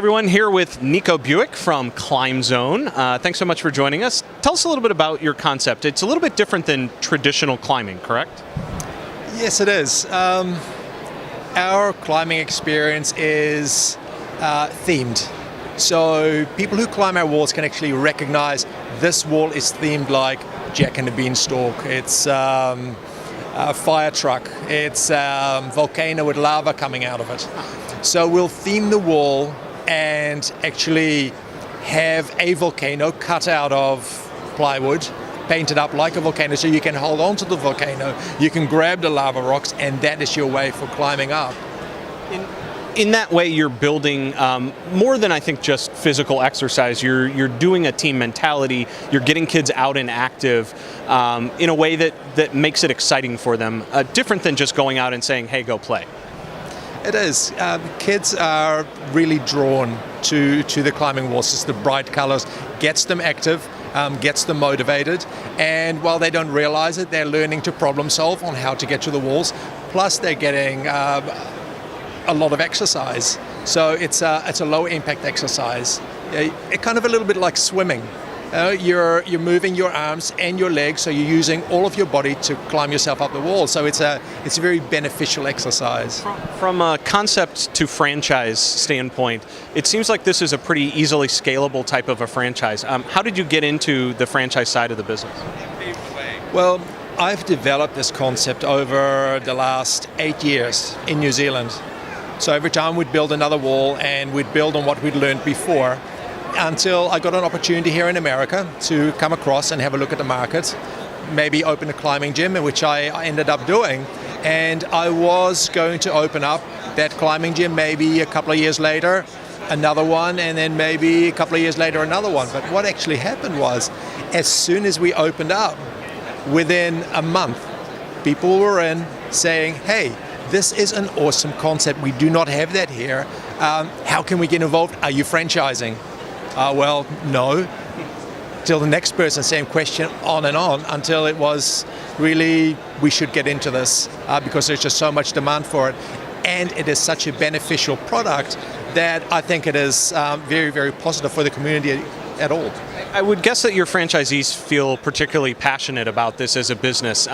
everyone, here with Nico Buik from ClimbZone. Thanks so much for joining us. Tell us a little bit about your concept. It's a little bit different than traditional climbing, correct? Yes, it is. Our climbing experience is themed. So people who climb our walls can actually recognize this wall is themed like Jack and the Beanstalk. It's a fire truck. It's a volcano with lava coming out of it. So we'll theme the wall and actually have a volcano cut out of plywood, painted up like a volcano, so you can hold on to the volcano, you can grab the lava rocks, and that is your way for climbing up. In that way, you're building more than, I think, just physical exercise. You're doing a team mentality. You're getting kids out and active in a way that makes it exciting for them, different than just going out and saying, hey, go play. It is. Kids are really drawn to the climbing walls. It's the bright colors, gets them active, gets them motivated, and while they don't realize it, they're learning to problem solve on how to get to the walls. Plus, they're getting a lot of exercise. So it's a low impact exercise. It kind of a little bit like swimming. You're moving your arms and your legs, so you're using all of your body to climb yourself up the wall. So it's a very beneficial exercise. From a concept to franchise standpoint, it seems like this is a pretty easily scalable type of a franchise. How did you get into the franchise side of the business? Well, I've developed this concept over the last 8 years in New Zealand. So every time we'd build another wall and we'd build on what we'd learned before, until I got an opportunity here in America to come across and have a look at the market, maybe open a climbing gym, which I ended up doing. And I was going to open up that climbing gym maybe a couple of years later, another one, and then maybe a couple of years later another one. But what actually happened was, as soon as we opened up, within a month, people were in saying, hey, this is an awesome concept. We do not have that here. How can we get involved? Are you franchising? Well, no. Till the next person, same question, on and on, until it was really, we should get into this because there's just so much demand for it. And it is such a beneficial product that I think it is very, very positive for the community at all. I would guess that your franchisees feel particularly passionate about this as a business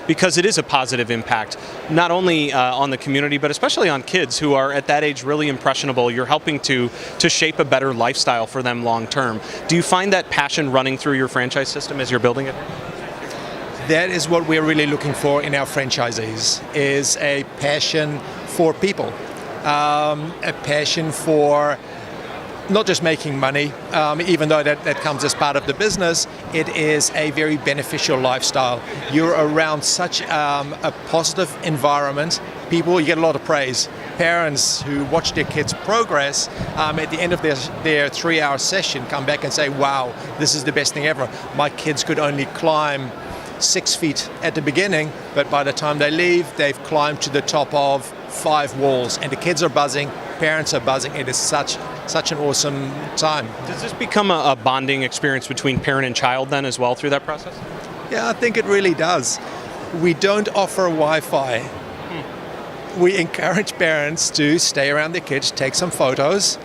because it is a positive impact, not only on the community, but especially on kids who are at that age really impressionable. You're helping to shape a better lifestyle for them long term. Do you find that passion running through your franchise system as you're building it? That is what we're really looking for in our franchisees, is a passion for people, a passion for not just making money, even though that comes as part of the business. It is a very beneficial lifestyle. You're around such a positive environment. People, you get a lot of praise. Parents who watch their kids progress at the end of their 3-hour session come back and say, wow, this is the best thing ever. My kids could only climb 6 feet at the beginning, but by the time they leave, they've climbed to the top of 5 walls, and the kids are buzzing, parents are buzzing. It is such an awesome time. Does this become a bonding experience between parent and child then as well through that process? Yeah, I think it really does. We don't offer Wi-Fi. We encourage parents to stay around their kids, take some photos,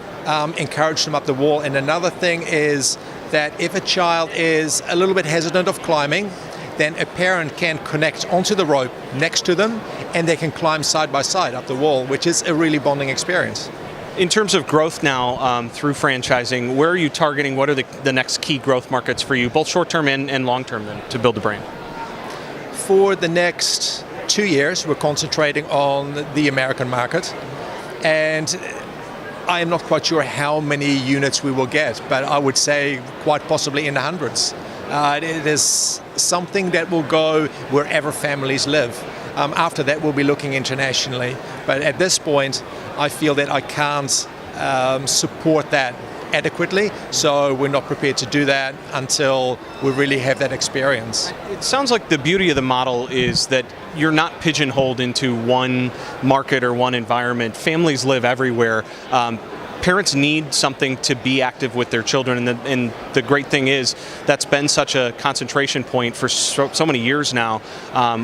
encourage them up the wall. And another thing is that if a child is a little bit hesitant of climbing, then a parent can connect onto the rope next to them and they can climb side by side up the wall, which is a really bonding experience. In terms of growth now through franchising, where are you targeting? What are the next key growth markets for you, both short-term and long-term then, to build the brand? For the next 2 years, we're concentrating on the American market. And I am not quite sure how many units we will get, but I would say quite possibly in the hundreds. It is something that will go wherever families live. After that, we'll be looking internationally. But at this point, I feel that I can't support that adequately, so we're not prepared to do that until we really have that experience. It sounds like the beauty of the model is that you're not pigeonholed into one market or one environment. Families live everywhere. parents need something to be active with their children, and the great thing is that's been such a concentration point for so many years now,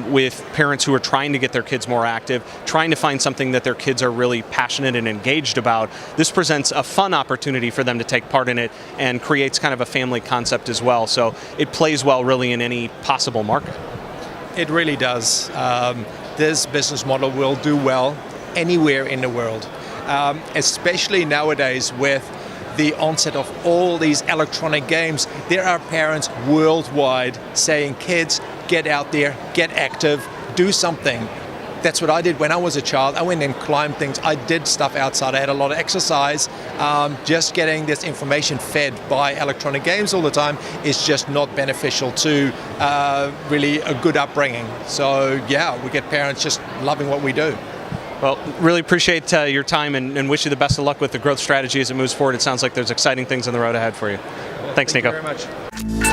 with parents who are trying to get their kids more active, trying to find something that their kids are really passionate and engaged about. This presents a fun opportunity for them to take part in it and creates kind of a family concept as well. So it plays well really in any possible market. It really does. This business model will do well anywhere in the world, especially nowadays with the onset of all these electronic games. There are parents worldwide saying, kids, get out there, get active, do something. That's what I did when I was a child. I went and climbed things. I did stuff outside. I had a lot of exercise. Just getting this information fed by electronic games all the time is just not beneficial to really a good upbringing. So yeah, we get parents just loving what we do. Well, really appreciate your time and wish you the best of luck with the growth strategy as it moves forward. It sounds like there's exciting things on the road ahead for you. Thanks, Nico. Thank you very much.